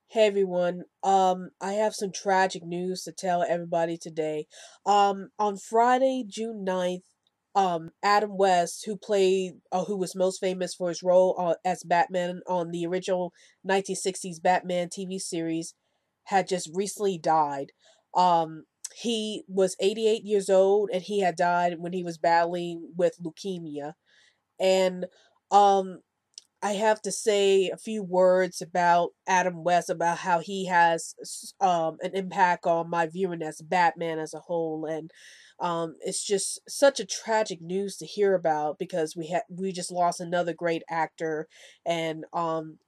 Hey everyone. I have some tragic news to tell everybody today. On Friday, June 9th, Adam West, who was most famous for his role as Batman on the original 1960s Batman TV series, had just recently died. Um, he was 88 years old and he had died when he was battling with leukemia. And, um, I have to say a few words about Adam West, about how he has an impact on my viewing as Batman as a whole, and it's just such a tragic news to hear about because we just lost another great actor, and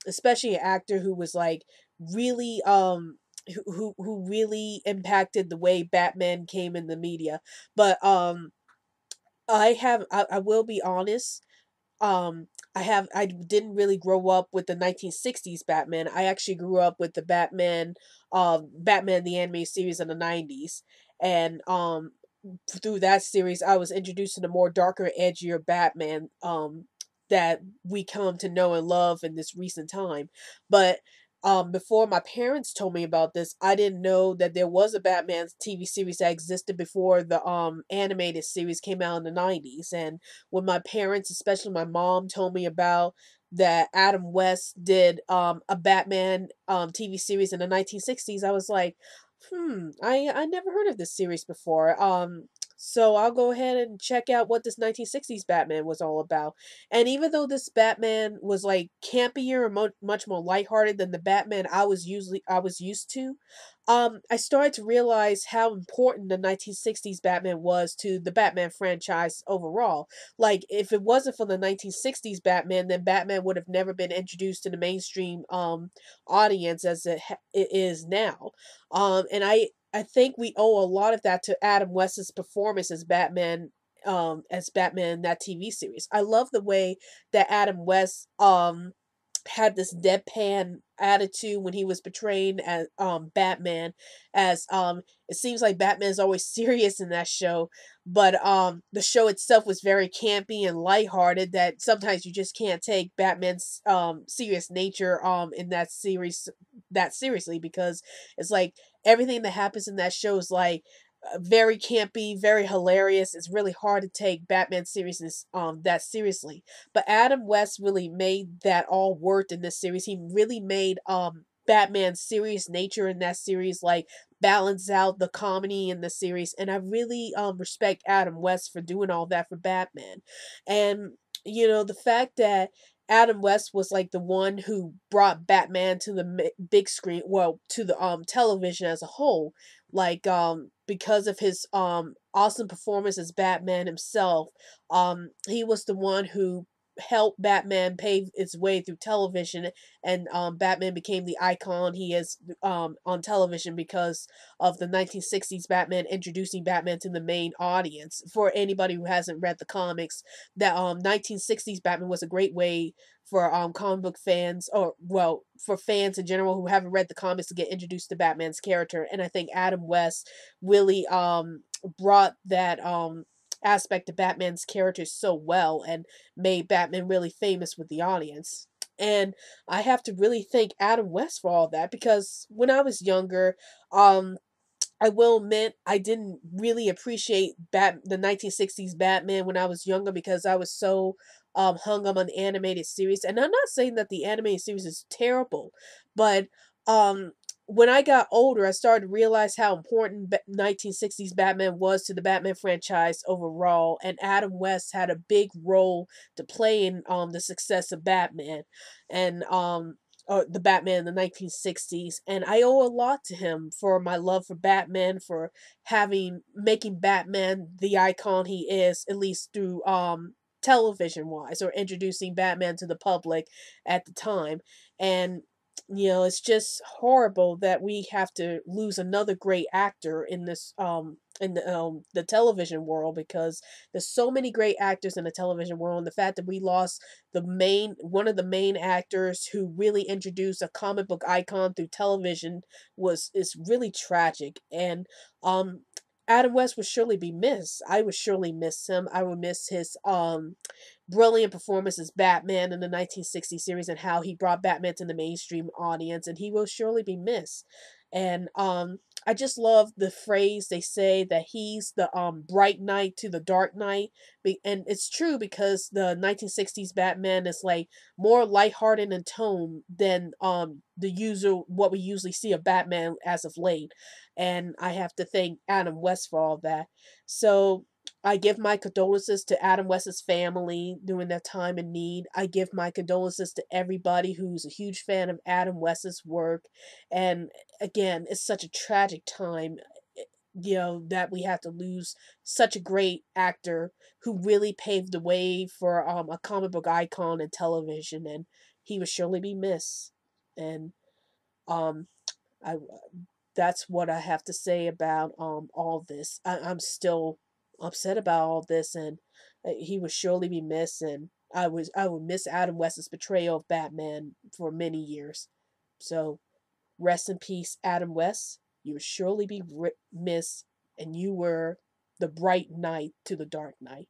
especially an actor who was like really who really impacted the way Batman came in the media. But I will be honest. um I didn't really grow up with the 1960s Batman. I actually grew up with the Batman the anime series in the 90s. And through that series I was introduced to the more darker, edgier Batman that we come to know and love in this recent time. But before my parents told me about this, I didn't know that there was a Batman TV series that existed before the animated series came out in the 90s. And when my parents, especially my mom, told me about that Adam West did a Batman TV series in the 1960s, I was like, I never heard of this series before. So I'll go ahead and check out what this 1960s Batman was all about. And even though this Batman was like campier and much more lighthearted than the Batman I was used to, I started to realize how important the 1960s Batman was to the Batman franchise overall. Like, if it wasn't for the 1960s Batman, then Batman would have never been introduced to the mainstream audience as it is now. And I think we owe a lot of that to Adam West's performance as Batman in that TV series. I love the way that Adam West had this deadpan attitude when he was portraying as Batman. As It seems like Batman's always serious in that show, but the show itself was very campy and lighthearted, that sometimes you just can't take Batman's serious nature in that series that seriously, because it's like everything that happens in that show is like very campy, very hilarious. It's really hard to take Batman's seriousness that seriously. But Adam West really made that all work in this series. He really made Batman's serious nature in that series like balance out the comedy in the series. And I really respect Adam West for doing all that for Batman. And the fact that Adam West was like the one who brought Batman to the big screen, well, to the television as a whole, like because of his awesome performance as Batman himself. He was the one who helped Batman pave its way through television, and Batman became the icon he is on television because of the 1960s Batman introducing Batman to the main audience. For anybody who hasn't read the comics, that 1960s Batman was a great way for comic book fans, or well, for fans in general who haven't read the comics, to get introduced to Batman's character. And I think Adam West really brought that aspect of Batman's character so well and made Batman really famous with the audience. And I have to really thank Adam West for all that, because when I was younger, um I will admit I didn't really appreciate the 1960s Batman when I was younger, because I was so hung up on the animated series. And I'm not saying that the animated series is terrible, but um when I got older, I started to realize how important 1960s Batman was to the Batman franchise overall, and Adam West had a big role to play in the success of Batman. And or the Batman in the 1960s, and I owe a lot to him for my love for Batman, for having making Batman the icon he is, at least through television wise, or introducing Batman to the public at the time. And it's just horrible that we have to lose another great actor in this in the television world, because there's so many great actors in the television world, and the fact that we lost the one of the main actors who really introduced a comic book icon through television was is really tragic. And um Adam West would surely be missed. I would surely miss him. I would miss his brilliant performance as Batman in the 1960 series and how he brought Batman to the mainstream audience, and he will surely be missed. And I just love the phrase they say that he's the bright knight to the dark knight. And it's true because the 1960s Batman is like more lighthearted in tone than the usual what we usually see of Batman as of late. And I have to thank Adam West for all that. So I give my condolences to Adam West's family during that time in need. I give my condolences to everybody who's a huge fan of Adam West's work. And again, it's such a tragic time, that we have to lose such a great actor who really paved the way for a comic book icon in television, and he would surely be missed. And um, I that's what I have to say about all this. I'm still upset about all this, and he would surely be missed. And I would miss Adam West's portrayal of Batman for many years. So rest in peace, Adam West. You will surely be missed, and you were the bright knight to the dark knight.